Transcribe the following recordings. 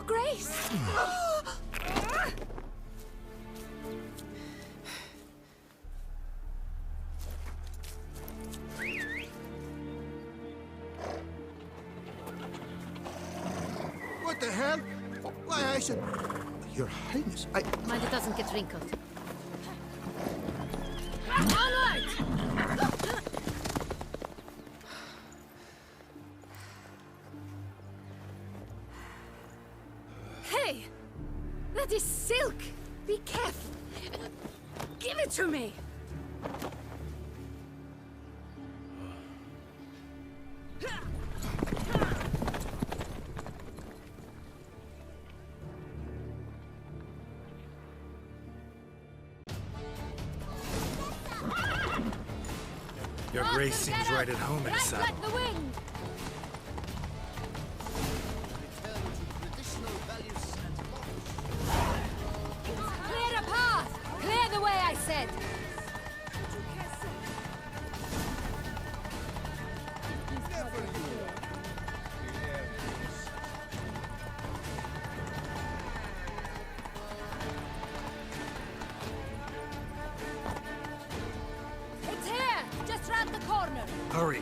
Grace! What the hell? Why, I said... Your Highness, Mind it doesn't get wrinkled. Onward! Hey! That is silk! Be careful! Give it to me! Your Grace seems right at home in a saddle. Like the wind! Clear a path! Clear the way, I said! It's here! Just round the corner! Hurry!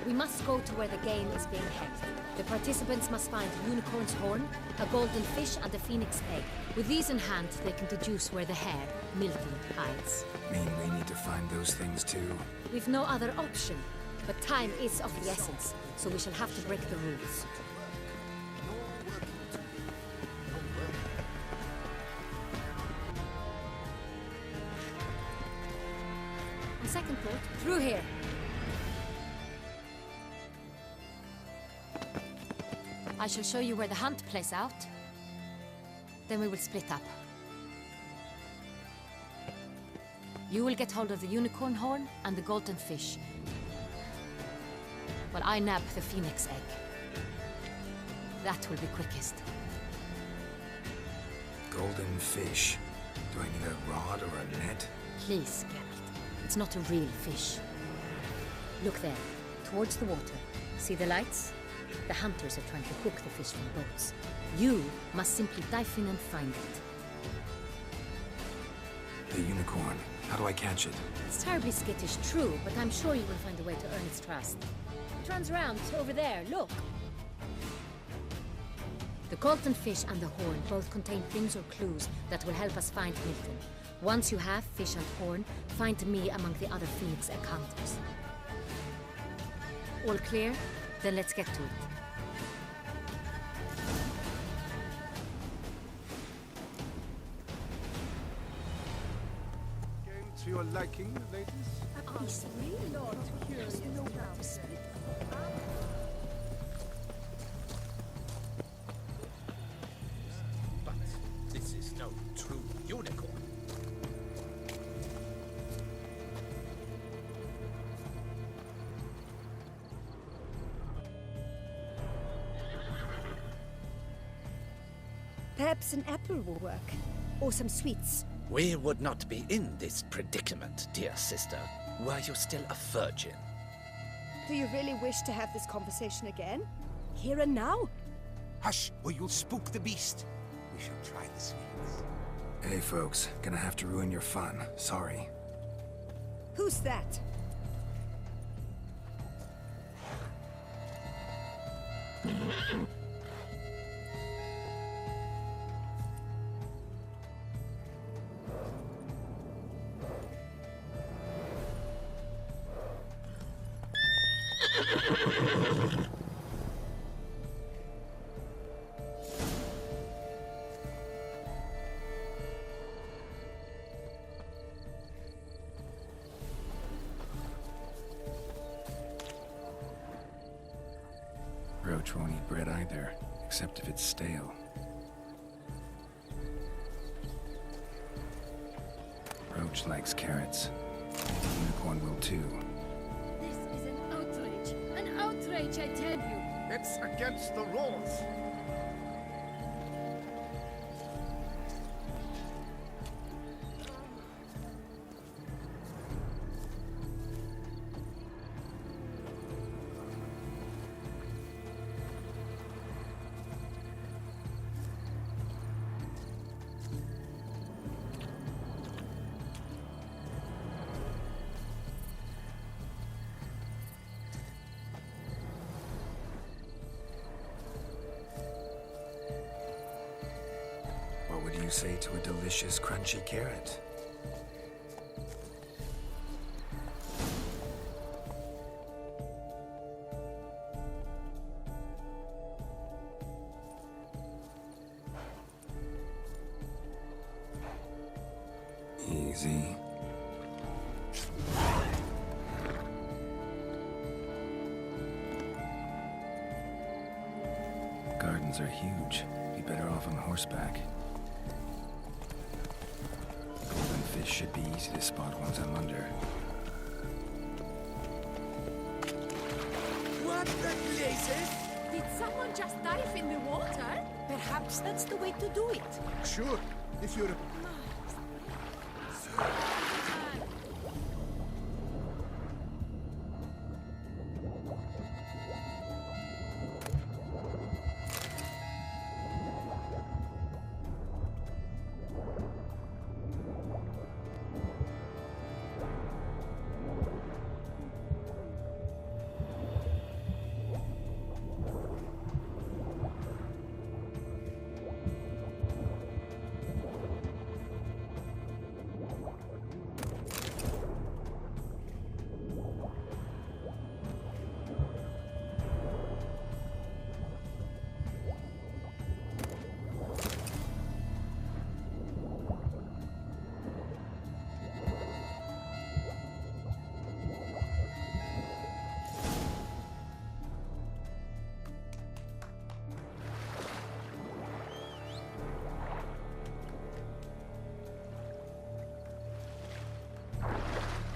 We must go to where the game is being held. The participants must find a unicorn's horn, a golden fish, and a phoenix egg. With these in hand, they can deduce where the hare, Milton, hides. Mean we need to find those things too? We've no other option. But time is of the essence, so we shall have to break the rules. On second thought, through here. I shall show you where the hunt plays out. Then we will split up. You will get hold of the unicorn horn and the golden fish, while I nab the phoenix egg. That will be quickest. Golden fish. Do I need a rod or a net? Please, Geralt. It's not a real fish. Look there, towards the water. See the lights? The hunters are trying to hook the fish from boats. You must simply dive in and find it. The unicorn. How do I catch it? It's terribly skittish, true, but I'm sure you will find a way to earn its trust. It runs around over there, look. The golden fish and the horn both contain things or clues that will help us find Milton. Once you have fish and horn, find me among the other phoenix egg hunters. All clear? Then let's get to it. Game to your liking, ladies? But this is no true unicorn. Perhaps an apple will work. Or some sweets. We would not be in this predicament, dear sister, were you still a virgin. Do you really wish to have this conversation again? Here and now? Hush, or you'll spook the beast. We shall try the sweets. Hey folks, gonna have to ruin your fun. Sorry. Who's that? Roach won't eat bread either, except if it's stale. Roach likes carrots. Maybe unicorn will too. This is an outrage! An outrage, I tell you! It's against the rules. you say to a delicious, crunchy carrot? Easy. Gardens are huge. Be better off on horseback. Golden fish should be easy to spot once I'm under. What the blazes? Did someone just dive in the water? Perhaps that's the way to do it. Sure, if you're...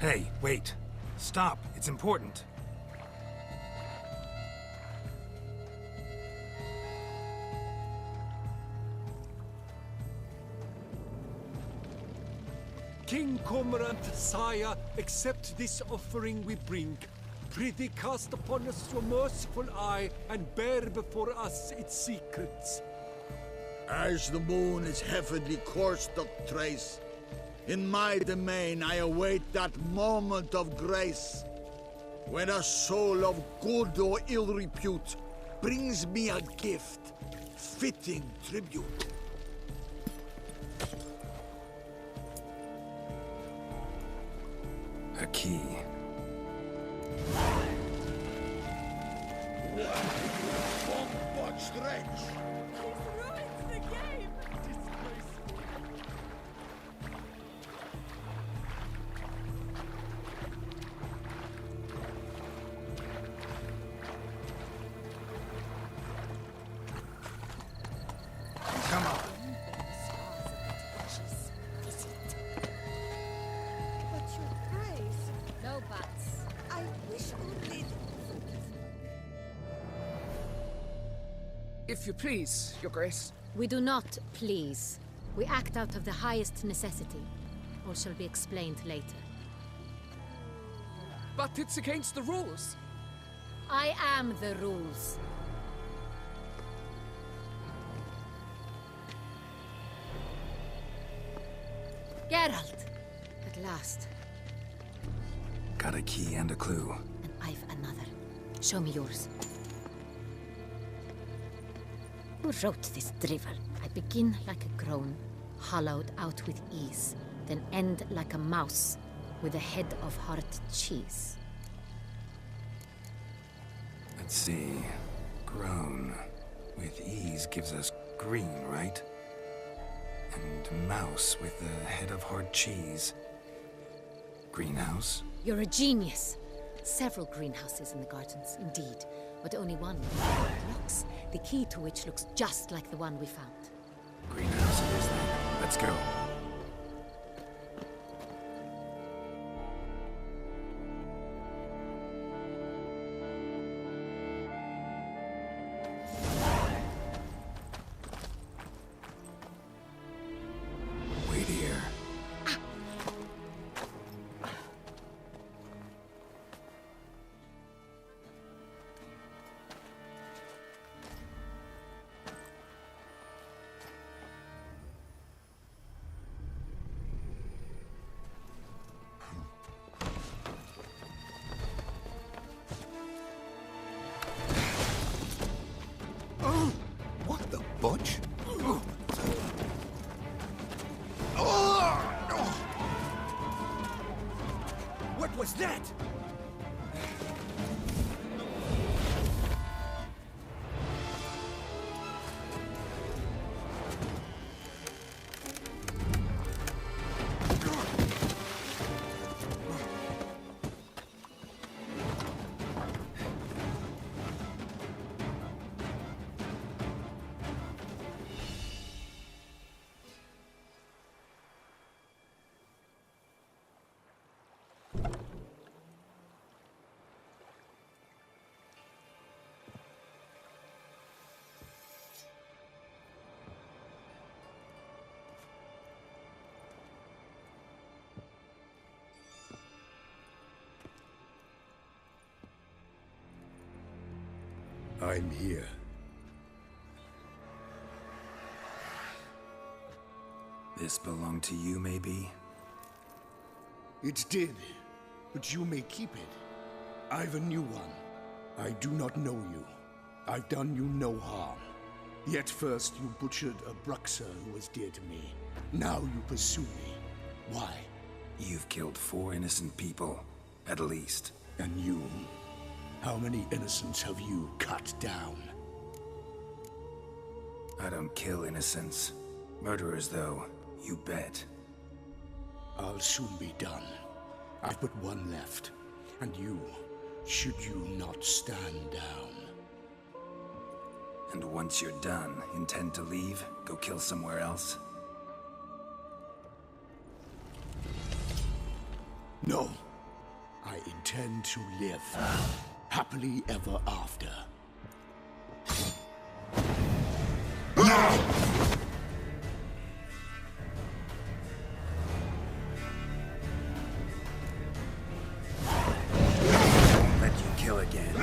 Hey, wait. Stop. It's important. King Cormorant, sire, accept this offering we bring. Prithee cast upon us your merciful eye and bear before us its secrets. As the moon is heavenly course doth trace, in my domain I await that moment of grace, when a soul of good or ill repute brings me a gift, fitting tribute. A key. But strange. This ruins the game! Disgraceful. Come on. But your grace, No buts. I wish only... If you please, Your Grace. We do not please. We act out of the highest necessity. All shall be explained later. But it's against the rules. I am the rules. Geralt! At last. Got a key and a clue. And I've another. Show me yours. Who wrote this drivel? I begin like a groan, hollowed out with ease, then end like a mouse, with a head of hard cheese. Let's see. Grown. With ease gives us green, right? And mouse with the head of hard cheese. Greenhouse? You're a genius. Several greenhouses in the gardens, indeed, but only one locks, the key to which looks just like the one we found. Greenhouse it is then. Let's go. Wait here. was that? I'm here. This belonged to you, maybe? It did, but you may keep it. I've a new one. I do not know you. I've done you no harm. Yet first you butchered a Bruxer who was dear to me. Now you pursue me. Why? You've killed 4 innocent people, at least. And you? How many innocents have you cut down? I don't kill innocents. Murderers, though, you bet. I'll soon be done. I've but one left. And you, should you not stand down. And once you're done, intend to leave? Go kill somewhere else? No. I intend to live. Happily ever after. Let you kill again.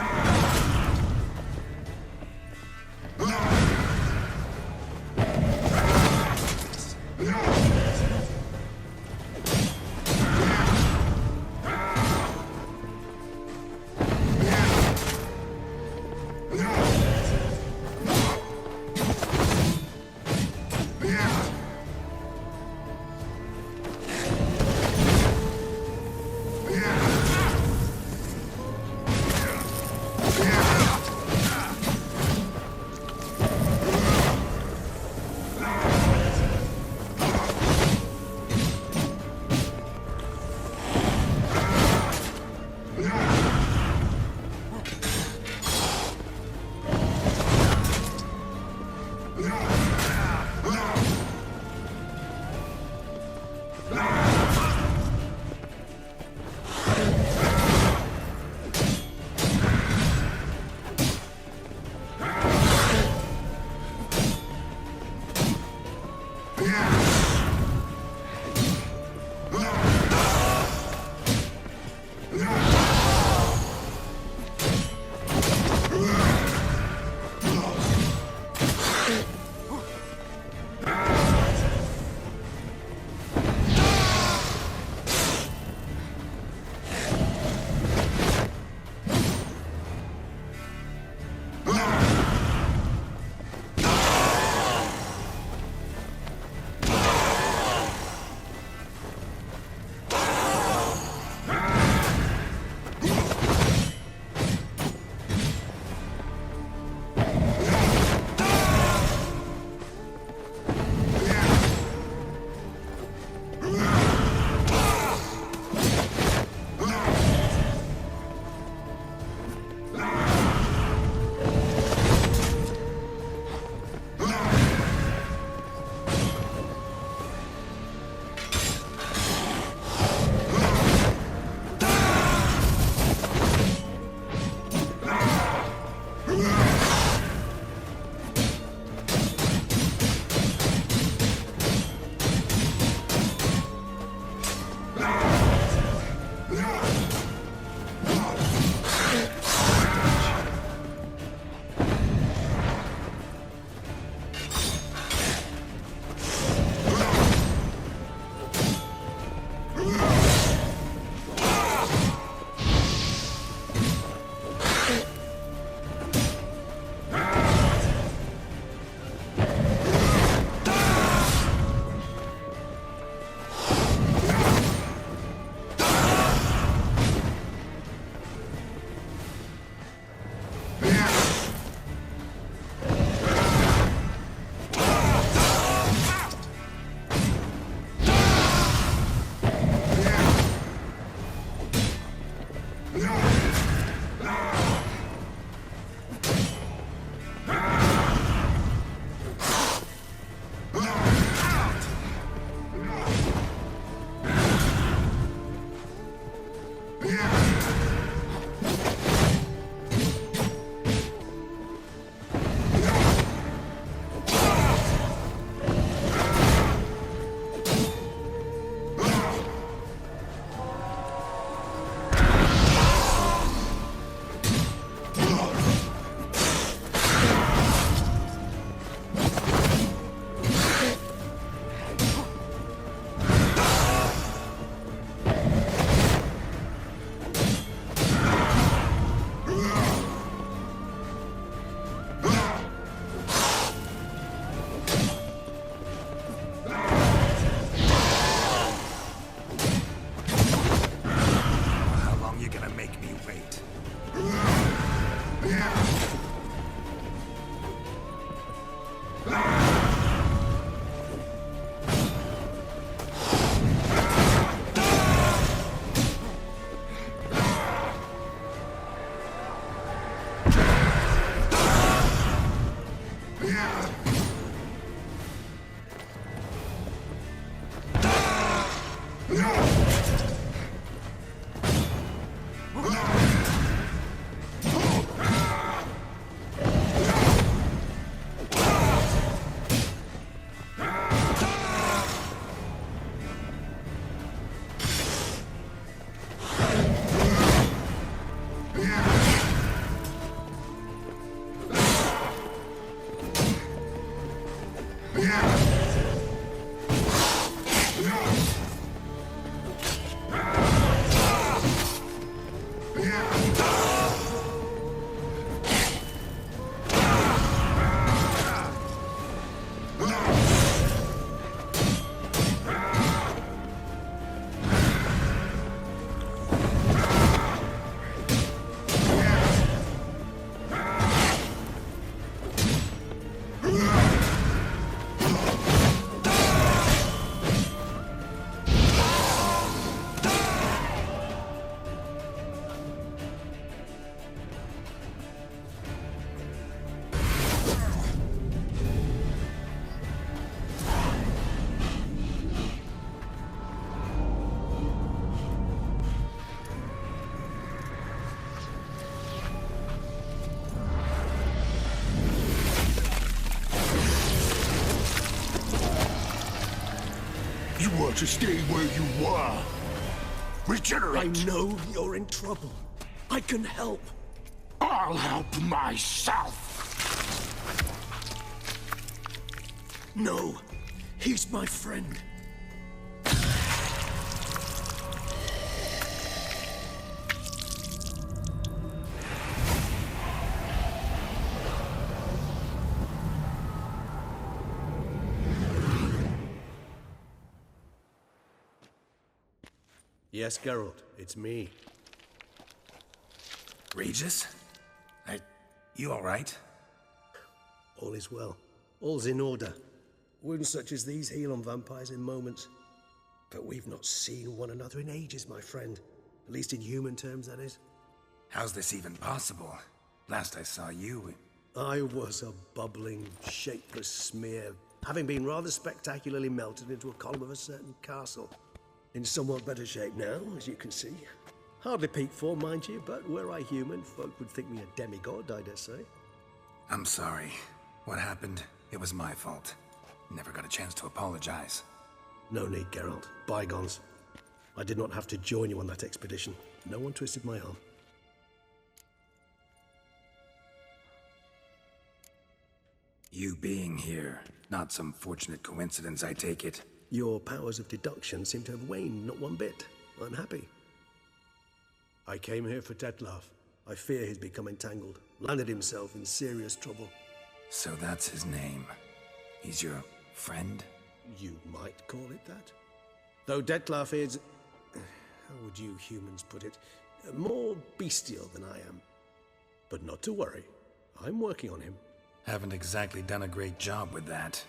Wait. You want to stay where you were. Regenerate. I know you're in trouble. I can help. I'll help myself. No, he's my friend. Yes, Geralt, it's me. Regis? You alright? All is well. All's in order. Wounds such as these heal on vampires in moments. But we've not seen one another in ages, my friend. At least in human terms, that is. How's this even possible? Last I saw you... I was a bubbling, shapeless smear, having been rather spectacularly melted into a column of a certain castle. In somewhat better shape now, as you can see. Hardly peak form, mind you, but were I human, folk would think me a demigod, I dare say. I'm sorry. What happened, it was my fault. Never got a chance to apologize. No need, Geralt. Bygones. I did not have to join you on that expedition. No one twisted my arm. You being here, not some fortunate coincidence, I take it. Your powers of deduction seem to have waned not one bit. I'm happy. I came here for Detlaf. I fear he's become entangled, landed himself in serious trouble. So that's his name. He's your friend? You might call it that. Though Detlaf is... how would you humans put it? More bestial than I am. But not to worry. I'm working on him. Haven't exactly done a great job with that.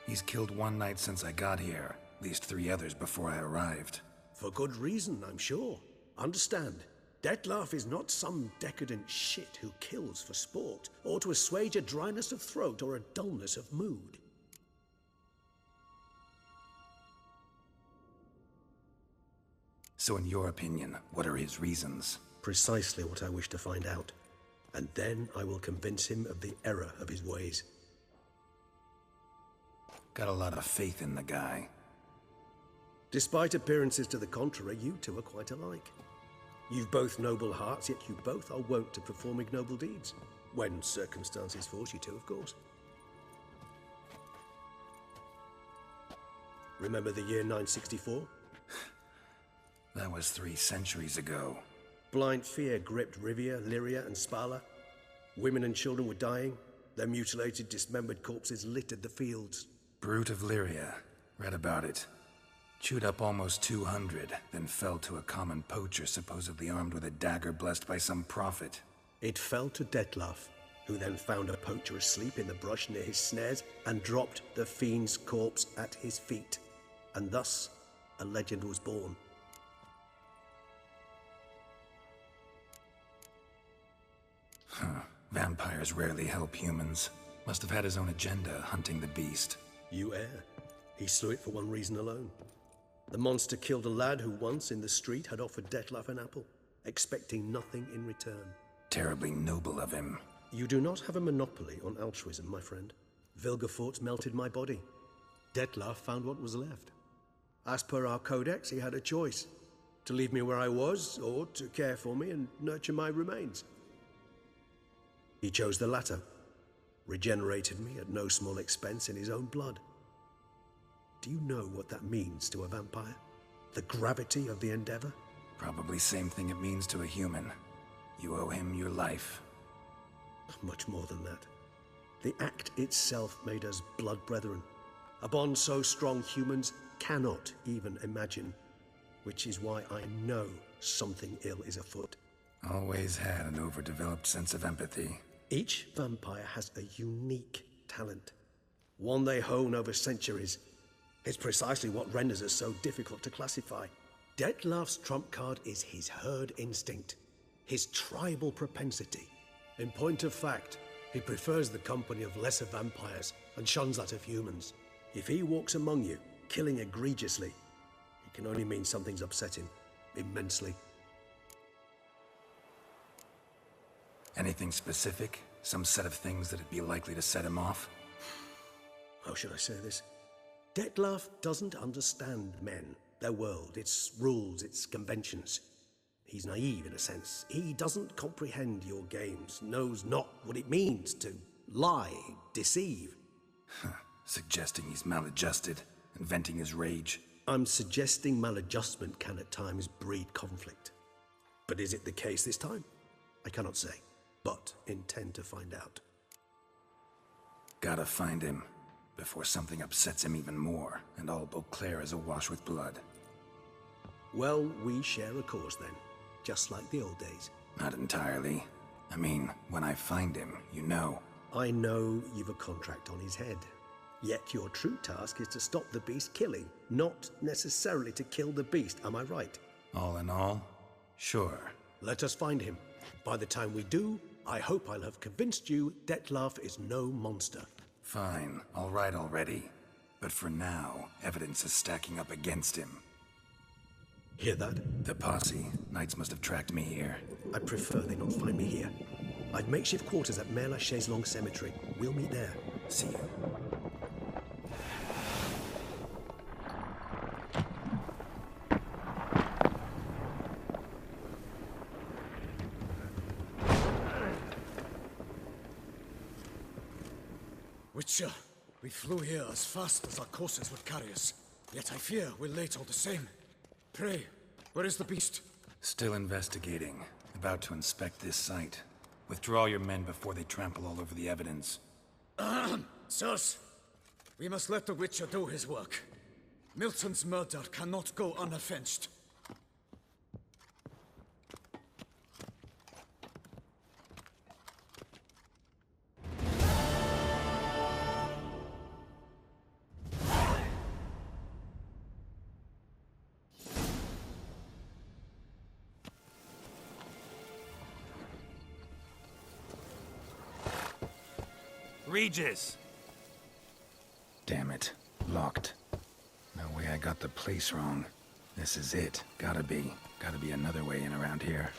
He's killed one knight since I got here. At least 3 others before I arrived. For good reason, I'm sure. Understand, Detlaf is not some decadent shit who kills for sport, or to assuage a dryness of throat or a dullness of mood. So in your opinion, what are his reasons? Precisely what I wish to find out. And then I will convince him of the error of his ways. Got a lot of faith in the guy. Despite appearances to the contrary, you two are quite alike. You've both noble hearts, yet you both are wont to perform ignoble deeds. When circumstances force you to, of course. Remember the year 964? That was 3 centuries ago. Blind fear gripped Rivia, Lyria, and Spala. Women and children were dying. Their mutilated, dismembered corpses littered the fields. Brute of Lyria. Read about it. Chewed up almost 200, then fell to a common poacher supposedly armed with a dagger blessed by some prophet. It fell to Detlef, who then found a poacher asleep in the brush near his snares and dropped the fiend's corpse at his feet. And thus, a legend was born. Vampires rarely help humans. Must have had his own agenda, hunting the beast. You err. He slew it for one reason alone. The monster killed a lad who once in the street had offered Detlef an apple, expecting nothing in return. Terribly noble of him. You do not have a monopoly on altruism, my friend. Vilgefortz melted my body. Detlef found what was left. As per our codex, he had a choice: to leave me where I was, or to care for me and nurture my remains. He chose the latter, regenerated me at no small expense in his own blood. Do you know what that means to a vampire? The gravity of the endeavor? Probably same thing it means to a human. You owe him your life. Much more than that. The act itself made us blood brethren. A bond so strong humans cannot even imagine. Which is why I know something ill is afoot. Always had an overdeveloped sense of empathy. Each vampire has a unique talent. One they hone over centuries. It's precisely what renders us so difficult to classify. Detlef's trump card is his herd instinct, his tribal propensity. In point of fact, he prefers the company of lesser vampires and shuns that of humans. If he walks among you, killing egregiously, it can only mean something's upset him immensely. Anything specific? Some set of things that'd be likely to set him off? How should I say this? Detlef doesn't understand men, their world, its rules, its conventions. He's naive in a sense. He doesn't comprehend your games, knows not what it means to lie, deceive. Suggesting he's maladjusted and venting his rage. I'm suggesting maladjustment can at times breed conflict. But is it the case this time? I cannot say, but intend to find out. Gotta find him before something upsets him even more, and all Beauclair is awash with blood. Well, we share a cause then, just like the old days. Not entirely. I mean, when I find him, you know. I know you've a contract on his head. Yet your true task is to stop the beast killing, not necessarily to kill the beast, am I right? All in all, sure. Let us find him. By the time we do, I hope I'll have convinced you Detlef is no monster. Fine, all right already. But for now, evidence is stacking up against him. Hear that? The posse. Knights must have tracked me here. I'd prefer they not find me here. I've makeshift quarters at Mère Lachaise Long Cemetery. We'll meet there. See you. Witcher, we flew here as fast as our courses would carry us. Yet I fear we're late all the same. Pray, where is the beast? Still investigating. About to inspect this site. Withdraw your men before they trample all over the evidence. Sirs, we must let the Witcher do his work. Milton's murder cannot go unavenged. Regis! Damn it. Locked. No way I got the place wrong. This is it. Gotta be. Gotta be another way in around here.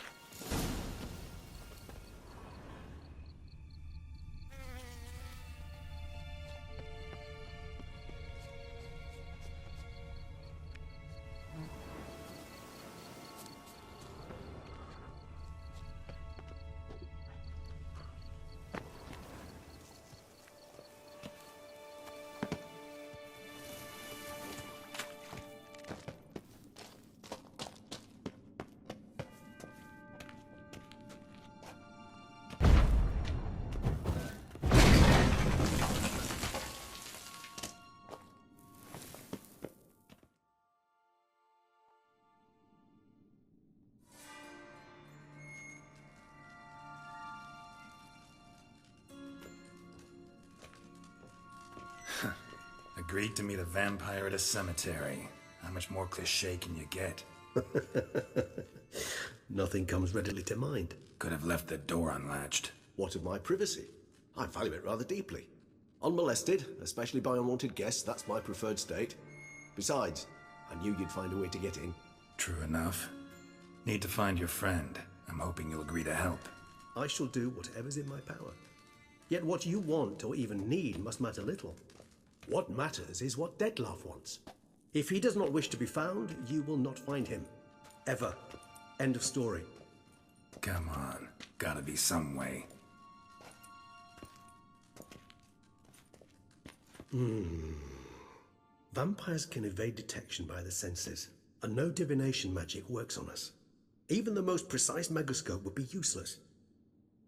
Agreed to meet a vampire at a cemetery. How much more cliché can you get? Nothing comes readily to mind. Could have left the door unlatched. What of my privacy? I value it rather deeply. Unmolested, especially by unwanted guests, that's my preferred state. Besides, I knew you'd find a way to get in. True enough. Need to find your friend. I'm hoping you'll agree to help. I shall do whatever's in my power. Yet what you want or even need must matter little. What matters is what Dettlaff wants. If he does not wish to be found, you will not find him. Ever. End of story. Come on. Gotta be some way. Vampires can evade detection by the senses, and no divination magic works on us. Even the most precise megoscope would be useless.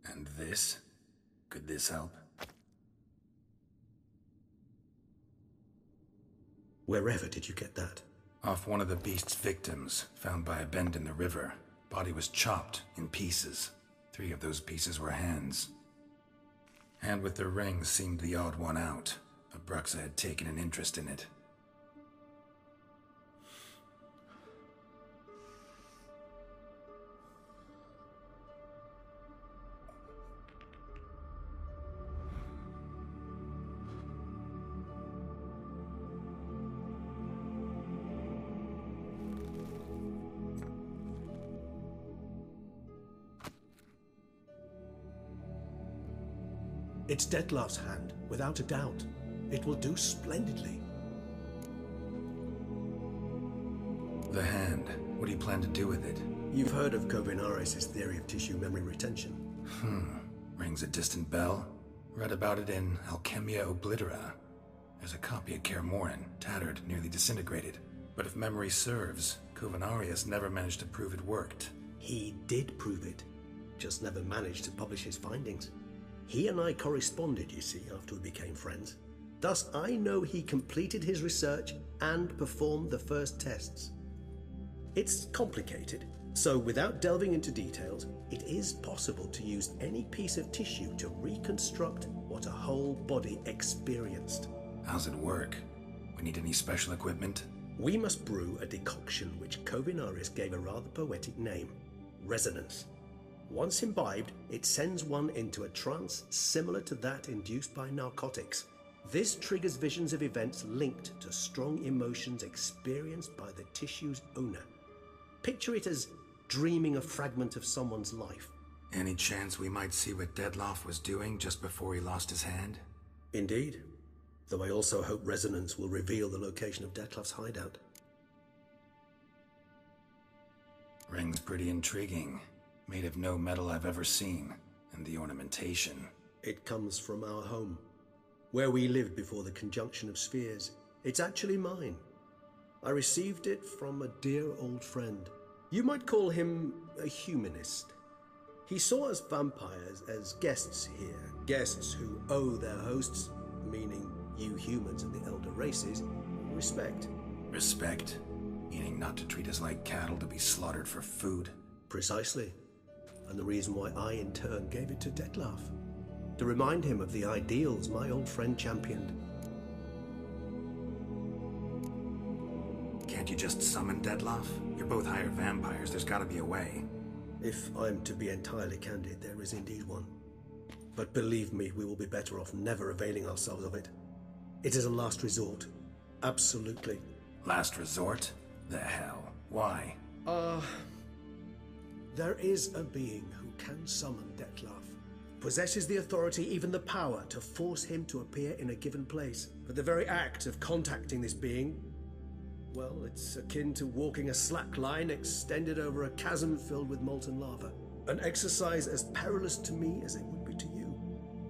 And this? Could this help? Wherever did you get that? Off one of the beast's victims, found by a bend in the river. Body was chopped in pieces. 3 of those pieces were hands. Hand with the ring seemed the odd one out. Abruxa had taken an interest in it. It's Dettlaff's hand, without a doubt. It will do splendidly. The hand. What do you plan to do with it? You've heard of Kovinaris' theory of tissue memory retention. Rings a distant bell. Read about it in Alchemia Oblitera. There's a copy of Kaer Morhen, tattered, nearly disintegrated. But if memory serves, Kovinaris never managed to prove it worked. He did prove it, just never managed to publish his findings. He and I corresponded, you see, after we became friends. Thus, I know he completed his research and performed the first tests. It's complicated, so without delving into details, it is possible to use any piece of tissue to reconstruct what a whole body experienced. How's it work? We need any special equipment? We must brew a decoction which Kovinaris gave a rather poetic name, resonance. Once imbibed, it sends one into a trance similar to that induced by narcotics. This triggers visions of events linked to strong emotions experienced by the tissue's owner. Picture it as dreaming a fragment of someone's life. Any chance we might see what Dettlaff was doing just before he lost his hand? Indeed. Though I also hope resonance will reveal the location of Dettlaff's hideout. Ring's pretty intriguing. Made of no metal I've ever seen. And the ornamentation. It comes from our home, where we lived before the conjunction of spheres. It's actually mine. I received it from a dear old friend. You might call him a humanist. He saw us vampires as guests here, guests who owe their hosts, meaning you humans and the elder races, respect. Respect? Meaning not to treat us like cattle to be slaughtered for food? Precisely. And the reason why I, in turn, gave it to Dettlaff. To remind him of the ideals my old friend championed. Can't you just summon Dettlaff? You're both hired vampires, there's gotta be a way. If I'm to be entirely candid, there is indeed one. But believe me, we will be better off never availing ourselves of it. It is a last resort. Absolutely. Last resort? The hell? Why? There is a being who can summon Dettlaff. Possesses the authority, even the power, to force him to appear in a given place. But the very act of contacting this being, well, it's akin to walking a slack line extended over a chasm filled with molten lava. An exercise as perilous to me as it would be to you.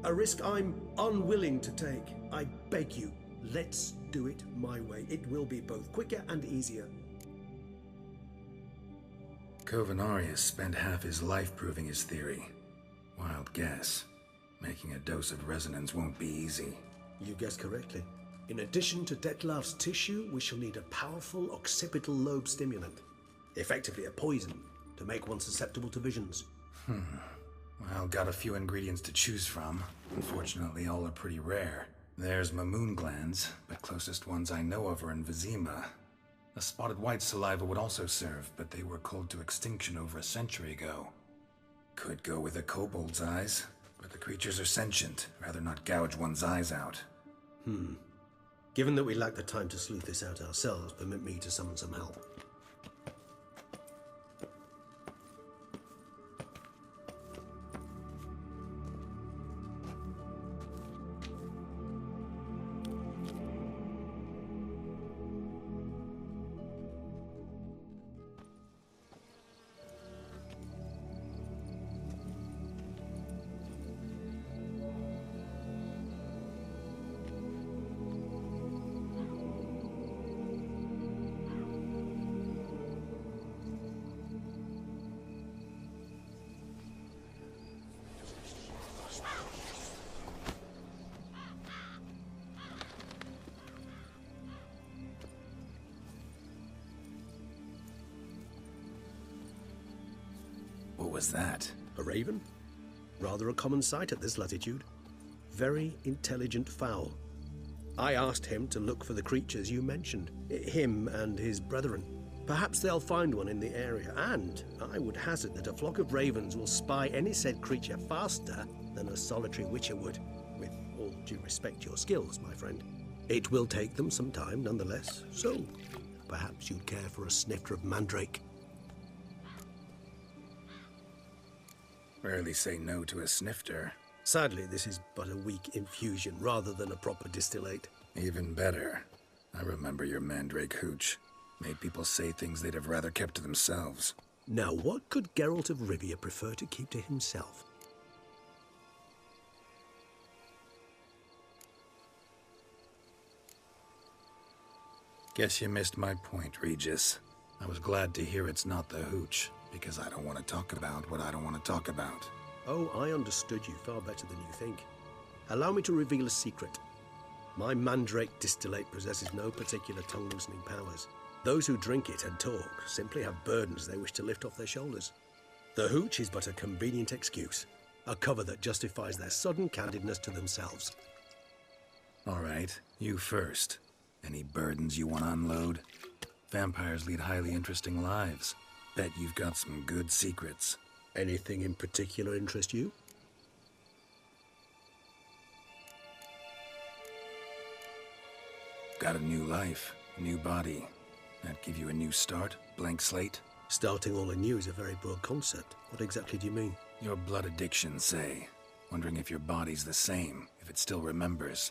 A risk I'm unwilling to take. I beg you, let's do it my way. It will be both quicker and easier. Kovinaris spent half his life proving his theory. Wild guess. Making a dose of resonance won't be easy. You guessed correctly. In addition to Dettlaff's tissue, we shall need a powerful occipital lobe stimulant. Effectively a poison, to make one susceptible to visions. Well, got a few ingredients to choose from. Unfortunately, all are pretty rare. There's Mamoon glands, but closest ones I know of are in Vizima. A spotted white saliva would also serve, but they were culled to extinction over a century ago. Could go with a kobold's eyes, but the creatures are sentient. Rather not gouge one's eyes out. Given that we lack the time to sleuth this out ourselves, permit me to summon some help. What was that? A raven? Rather a common sight at this latitude. Very intelligent fowl. I asked him to look for the creatures you mentioned, him and his brethren. Perhaps they'll find one in the area, and I would hazard that a flock of ravens will spy any said creature faster than a solitary witcher would, with all due respect to your skills, my friend. It will take them some time, nonetheless, so perhaps you'd care for a snifter of mandrake. Rarely say no to a snifter. Sadly, this is but a weak infusion rather than a proper distillate. Even better. I remember your mandrake hooch. Made people say things they'd have rather kept to themselves. Now, what could Geralt of Rivia prefer to keep to himself? Guess you missed my point, Regis. I was glad to hear it's not the hooch, because I don't want to talk about what I don't want to talk about. Oh, I understood you far better than you think. Allow me to reveal a secret. My mandrake distillate possesses no particular tongue-loosening powers. Those who drink it and talk simply have burdens they wish to lift off their shoulders. The hooch is but a convenient excuse, a cover that justifies their sudden candidness to themselves. All right, you first. Any burdens you want to unload? Vampires lead highly interesting lives. Bet you've got some good secrets. Anything in particular interest you? Got a new life, a new body. That give you a new start? Blank slate? Starting all anew is a very broad concept. What exactly do you mean? Your blood addiction, say. Wondering if your body's the same, if it still remembers.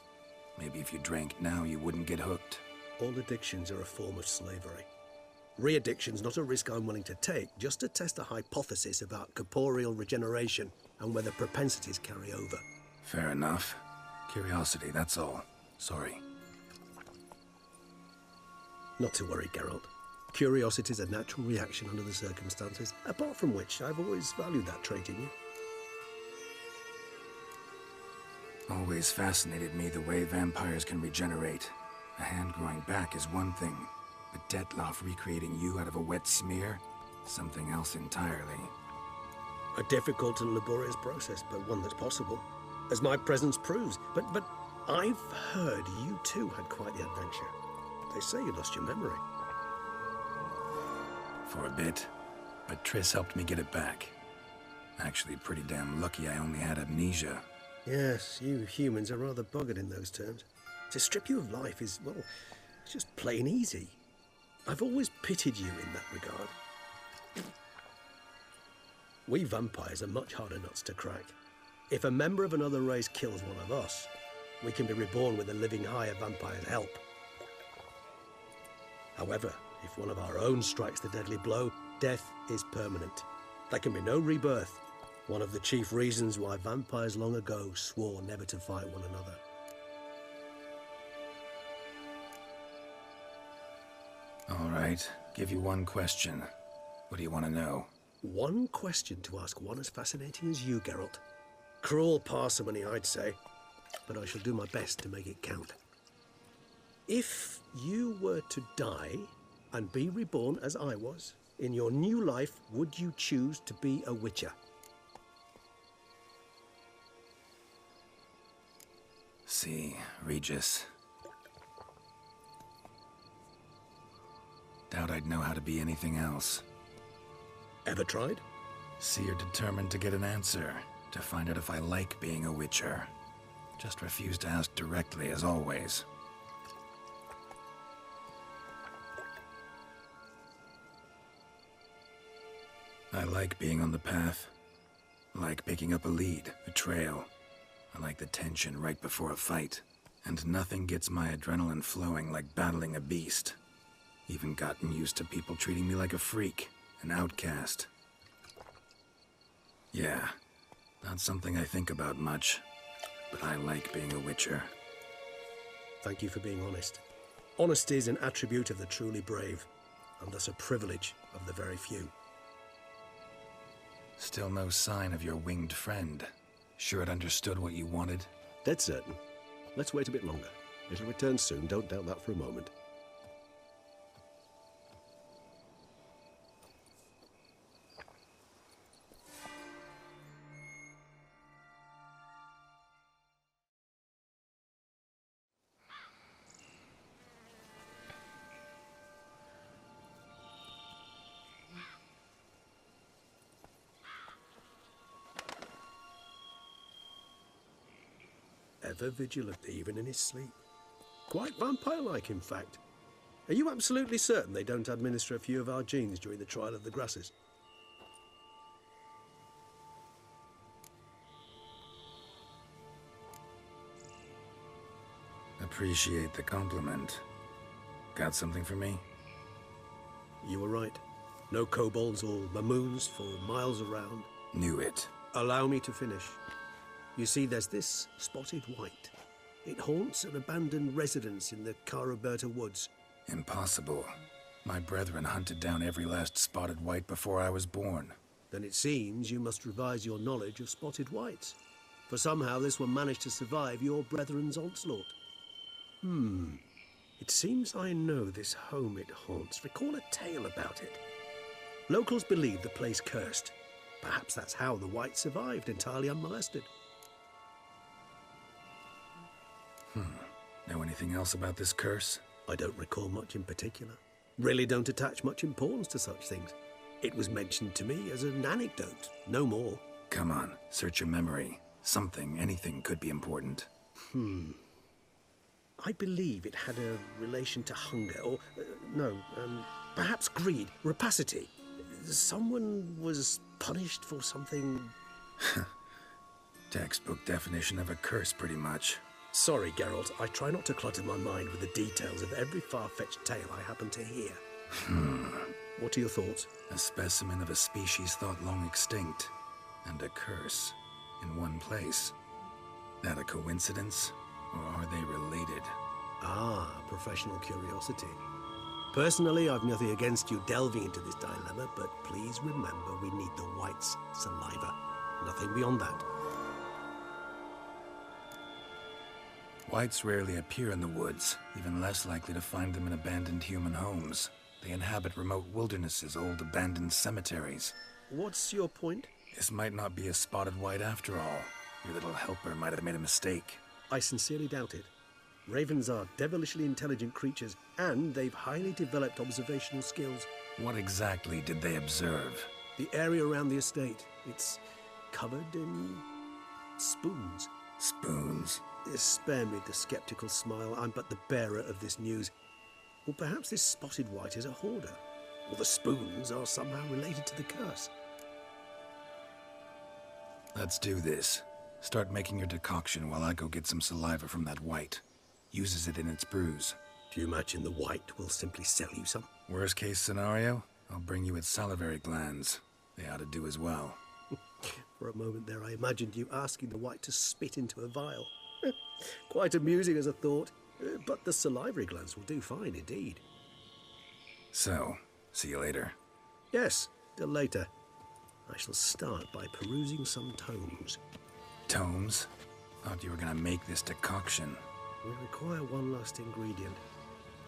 Maybe if you drank now, you wouldn't get hooked. All addictions are a form of slavery. Re-addiction's not a risk I'm willing to take, just to test a hypothesis about corporeal regeneration and whether propensities carry over. Fair enough. Curiosity, that's all. Sorry. Not to worry, Geralt. Curiosity's a natural reaction under the circumstances, apart from which I've always valued that trait in you. Always fascinated me the way vampires can regenerate. A hand growing back is one thing, but Detloff recreating you out of a wet smear? Something else entirely. A difficult and laborious process, but one that's possible, as my presence proves. But I've heard you too had quite the adventure. They say you lost your memory. For a bit, but Triss helped me get it back. Actually, pretty damn lucky I only had amnesia. Yes, you humans are rather buggered in those terms. To strip you of life is, well, it's just plain easy. I've always pitied you in that regard. We vampires are much harder nuts to crack. If a member of another race kills one of us, we can be reborn with a living higher vampire's help. However, if one of our own strikes the deadly blow, death is permanent. There can be no rebirth. One of the chief reasons why vampires long ago swore never to fight one another. All right, give you one question. What do you want to know? One question to ask one as fascinating as you, Geralt. Cruel parsimony, I'd say, but I shall do my best to make it count. If you were to die and be reborn as I was, in your new life, would you choose to be a witcher? see, Regis. Doubt I'd know how to be anything else. Ever tried? Seer determined to get an answer, to find out if I like being a witcher. Just refused to ask directly, as always. I like being on the path. I like picking up a lead, a trail. I like the tension right before a fight. And nothing gets my adrenaline flowing like battling a beast. Even gotten used to people treating me like a freak, an outcast. Yeah, not something I think about much, but I like being a witcher. Thank you for being honest. Honesty is an attribute of the truly brave, and thus a privilege of the very few. Still no sign of your winged friend. Sure it understood what you wanted? Dead certain. Let's wait a bit longer. It'll return soon, don't doubt that for a moment. Ever vigilant, even in his sleep. Quite vampire-like, in fact. Are you absolutely certain they don't administer a few of our genes during the trial of the grasses? Appreciate the compliment. Got something for me? You were right. No kobolds or mamoons for miles around. Knew it. Allow me to finish. You see, there's this spotted white. It haunts an abandoned residence in the Caraberta woods. Impossible. My brethren hunted down every last spotted white before I was born. Then it seems you must revise your knowledge of spotted whites. For somehow this one managed to survive your brethren's onslaught. It seems I know this home it haunts. Recall a tale about it. Locals believe the place cursed. Perhaps that's how the white survived entirely unmolested. Know anything else about this curse? I don't recall much in particular. Really don't attach much importance to such things. It was mentioned to me as an anecdote, no more. Come on, search your memory. Something, anything could be important. I believe it had a relation to hunger, or, perhaps greed, rapacity. Someone was punished for something... Textbook definition of a curse, pretty much. Sorry, Geralt, I try not to clutter my mind with the details of every far-fetched tale I happen to hear. What are your thoughts? A specimen of a species thought long extinct, and a curse in one place. That a coincidence, or are they related? Ah, professional curiosity. Personally, I've nothing against you delving into this dilemma, but please remember we need the white's saliva. Nothing beyond that. Whites rarely appear in the woods, even less likely to find them in abandoned human homes. They inhabit remote wildernesses, old abandoned cemeteries. What's your point? This might not be a spotted white after all. Your little helper might have made a mistake. I sincerely doubt it. Ravens are devilishly intelligent creatures, and they've highly developed observational skills. What exactly did they observe? The area around the estate. It's covered in spoons. Spoons? Spare me the skeptical smile. I'm but the bearer of this news. Or perhaps this spotted white is a hoarder. Or the spoons are somehow related to the curse. Let's do this. Start making your decoction while I go get some saliva from that white. Uses it in its brews. Do you imagine the white will simply sell you some? Worst case scenario, I'll bring you its salivary glands. They ought to do as well. For a moment there, I imagined you asking the white to spit into a vial. Quite amusing as a thought, but the salivary glands will do fine indeed. So, see you later. Yes, till later. I shall start by perusing some tomes. Tomes? Thought you were gonna make this decoction. We require one last ingredient.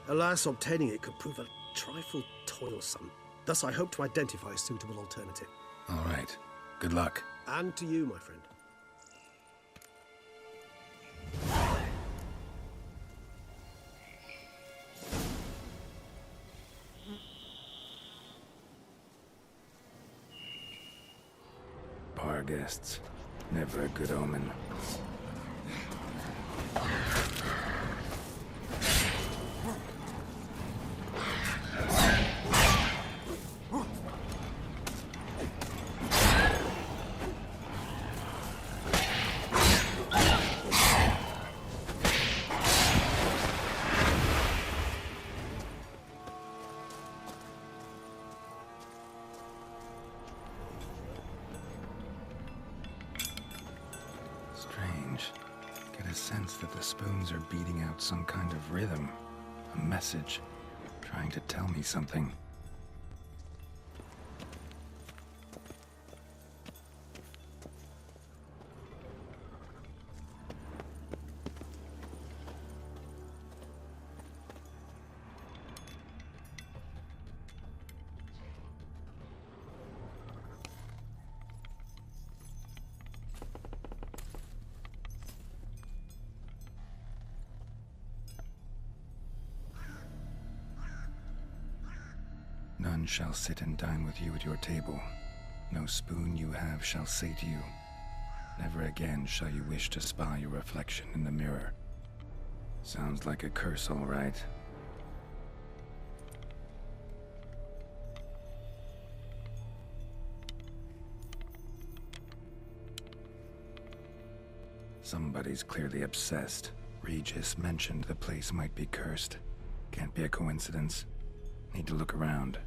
Alas, obtaining it could prove a trifle toilsome. Thus, I hope to identify a suitable alternative. All right. Good luck. And to you, my friend. our guests. Never a good omen. Get a sense that the spoons are beating out some kind of rhythm, a message, trying to tell me something. None shall sit and dine with you at your table. No spoon you have shall say to you, never again shall you wish to spy your reflection in the mirror. Sounds like a curse, all right. Somebody's clearly obsessed. Regis mentioned the place might be cursed. Can't be a coincidence. Need to look around.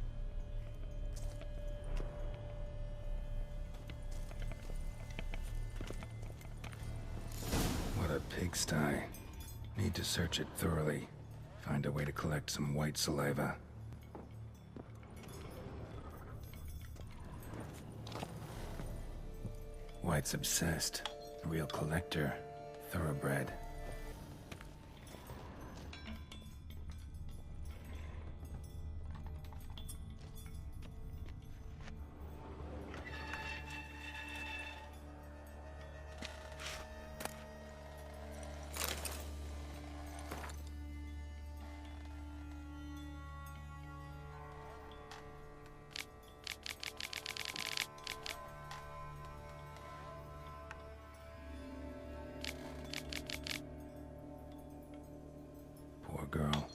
What a pigsty. Need to search it thoroughly. Find a way to collect some white saliva. White's obsessed. A real collector. Thoroughbred. Girl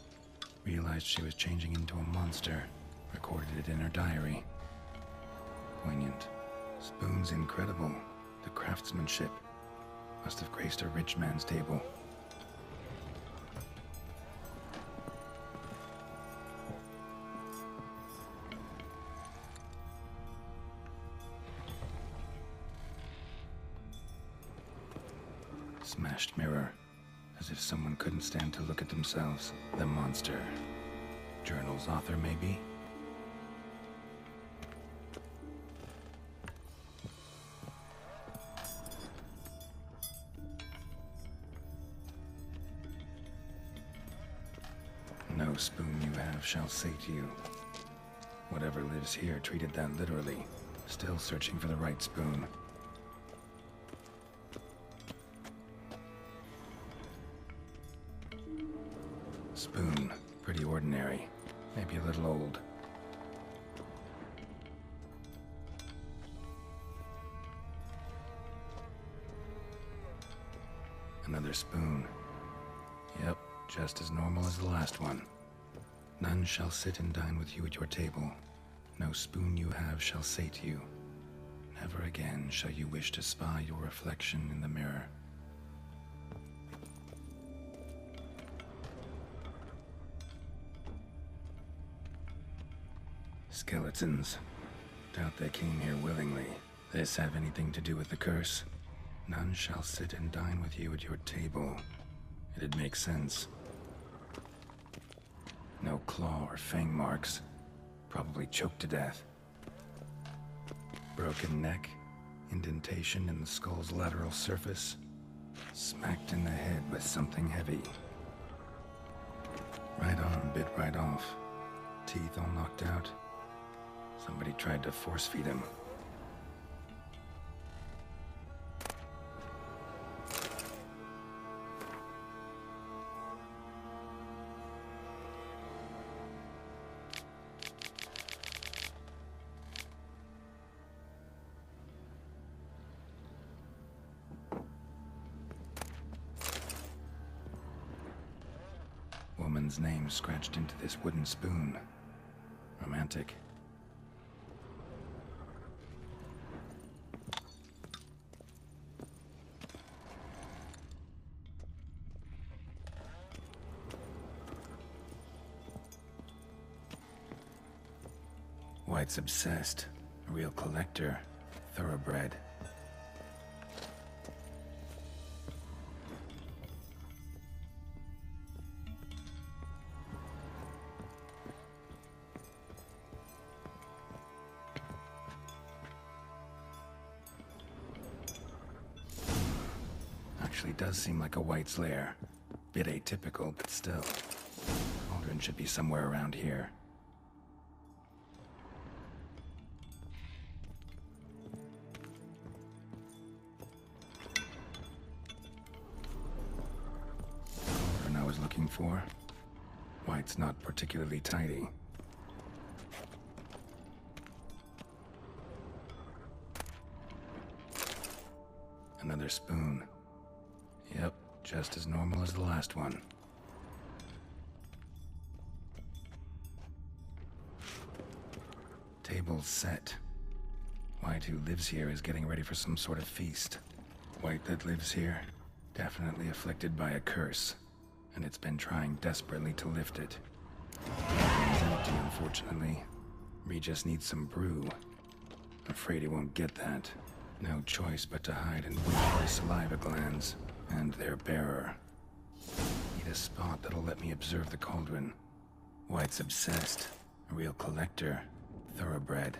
realized she was changing into a monster, recorded it in her diary. Poignant. Spoon's incredible. The craftsmanship must have graced a rich man's table. Smashed mirror. As if someone couldn't stand to look at themselves. The monster. Journal's author, maybe? No spoon you have shall say to you. Whatever lives here treated that literally. Still searching for the right spoon. Spoon. Pretty ordinary. Maybe a little old. Another spoon. Yep, just as normal as the last one. None shall sit and dine with you at your table. No spoon you have shall say to you, never again shall you wish to spy your reflection in the mirror. Skeletons. Doubt they came here willingly. This have anything to do with the curse? None shall sit and dine with you at your table. It'd make sense. No claw or fang marks. Probably choked to death. Broken neck. Indentation in the skull's lateral surface. Smacked in the head with something heavy. Right arm bit right off. Teeth all knocked out. Somebody tried to force feed him. woman's name scratched into this wooden spoon. Romantic. White's obsessed. A real collector. Thoroughbred. Actually does seem like a White's lair. Bit atypical, but still. Cauldron should be somewhere around here. Cauldron I was looking for. White's not particularly tidy. Another spoon. Yep, just as normal as the last one. Table's set. White, who lives here, is getting ready for some sort of feast. White that lives here, definitely afflicted by a curse, and it's been trying desperately to lift it. It's empty, unfortunately. Regis needs some brew. Afraid he won't get that. No choice but to hide and wait for his saliva glands. And their bearer. Need a spot that'll let me observe the cauldron. White's obsessed. A real collector. Thoroughbred.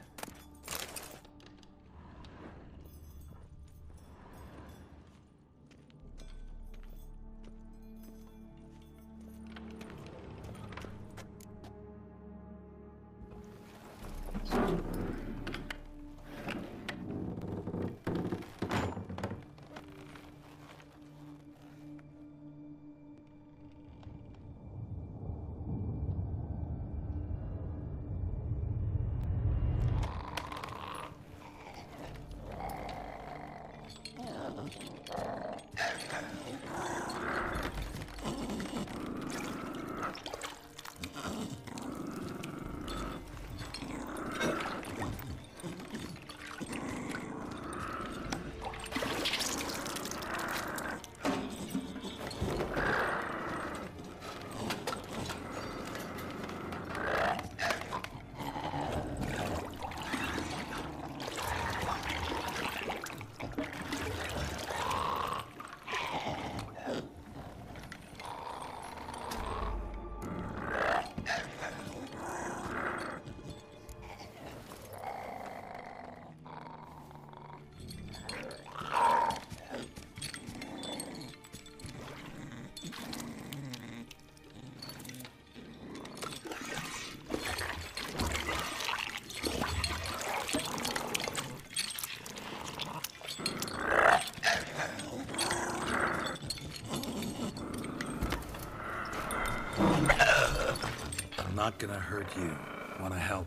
Not gonna hurt you. Wanna help?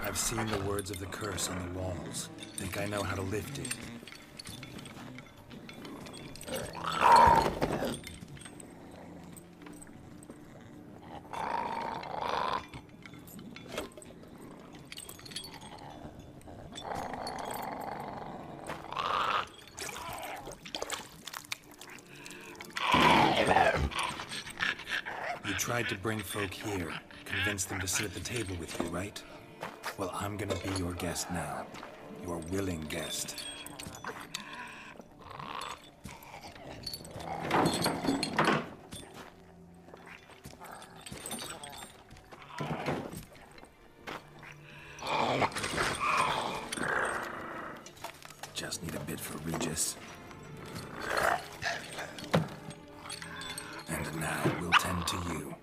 I've seen the words of the curse on the walls. Think I know how to lift it. Tried to bring folk here, convince them to sit at the table with you, right? Well, I'm gonna be your guest now. Your willing guest. Just need a bit for Regis. And now we'll tend to you.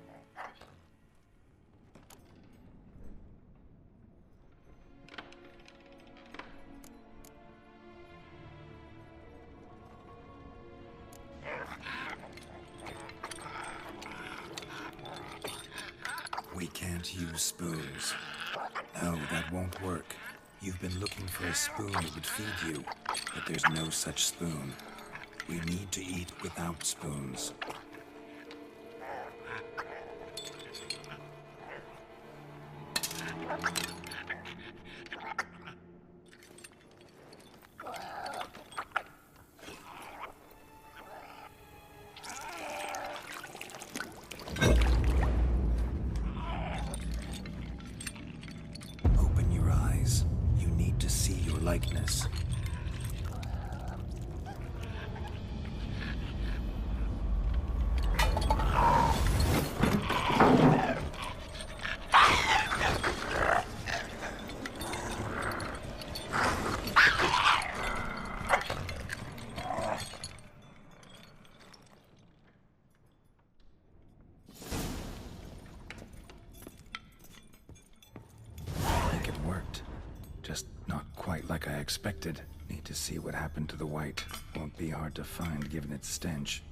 We can't use spoons. No, that won't work. You've been looking for a spoon that would feed you, but there's no such spoon. We need to eat without spoons. likeness. Like I expected. Need to see what happened to the white. Won't be hard to find given its stench.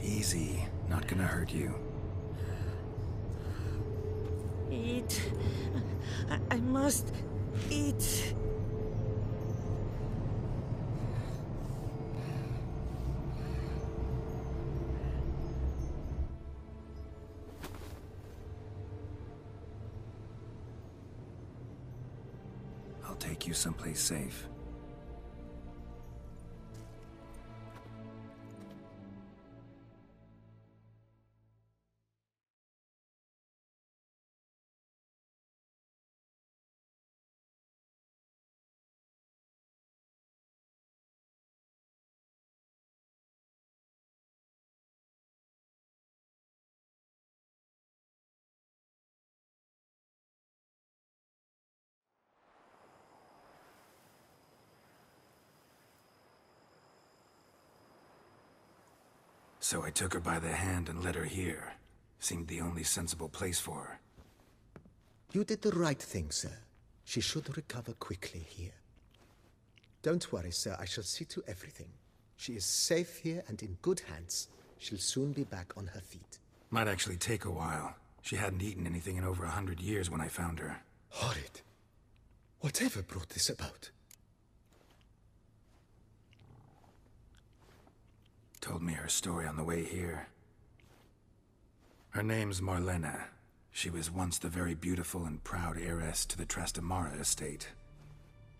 Easy. Not gonna hurt you. Eat. I must eat. I'll take you someplace safe. So I took her by the hand and led her here. Seemed the only sensible place for her. You did the right thing, sir. She should recover quickly here. Don't worry, sir. I shall see to everything. She is safe here and in good hands. She'll soon be back on her feet. Might actually take a while. She hadn't eaten anything in over 100 years when I found her. Horrid. Whatever brought this about? Told me her story on the way here. Her name's Marlena. She was once the very beautiful and proud heiress to the Trastamara estate.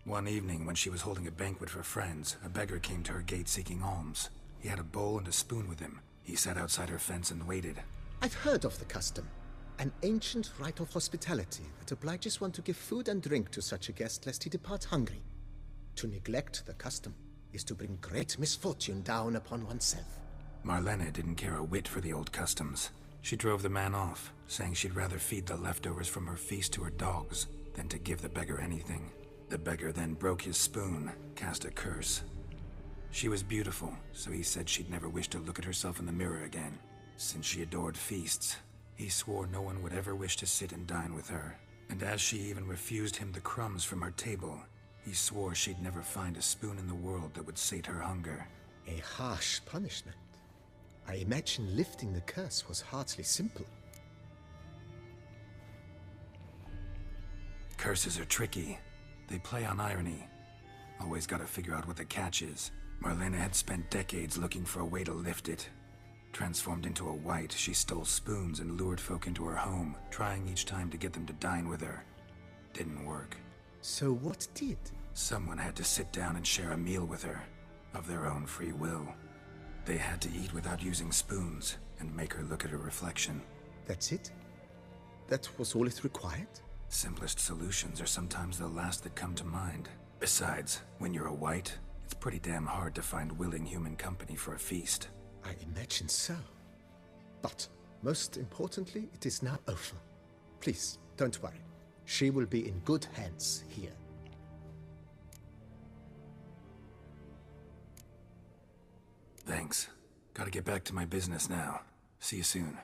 One evening, when she was holding a banquet for friends, a beggar came to her gate seeking alms. He had a bowl and a spoon with him. He sat outside her fence and waited. I've heard of the custom. An ancient rite of hospitality that obliges one to give food and drink to such a guest lest he depart hungry. To neglect the custom is to bring great misfortune down upon oneself. Marlena didn't care a whit for the old customs. She drove the man off, saying she'd rather feed the leftovers from her feast to her dogs than to give the beggar anything. The beggar then broke his spoon, cast a curse. She was beautiful, so he said she'd never wish to look at herself in the mirror again. Since she adored feasts, he swore no one would ever wish to sit and dine with her. And as she even refused him the crumbs from her table, he swore she'd never find a spoon in the world that would sate her hunger. A harsh punishment. I imagine lifting the curse was hardly simple. Curses are tricky. They play on irony. Always gotta figure out what the catch is. Marlena had spent decades looking for a way to lift it. Transformed into a white, she stole spoons and lured folk into her home, trying each time to get them to dine with her. Didn't work. So what did? Someone had to sit down and share a meal with her, of their own free will. They had to eat without using spoons, and make her look at her reflection. That's it? That was all it required? Simplest solutions are sometimes the last that come to mind. Besides, when you're a white, it's pretty damn hard to find willing human company for a feast. I imagine so. But, most importantly, it is now over. Please, don't worry. She will be in good hands here. Thanks. Gotta get back to my business now. See you soon.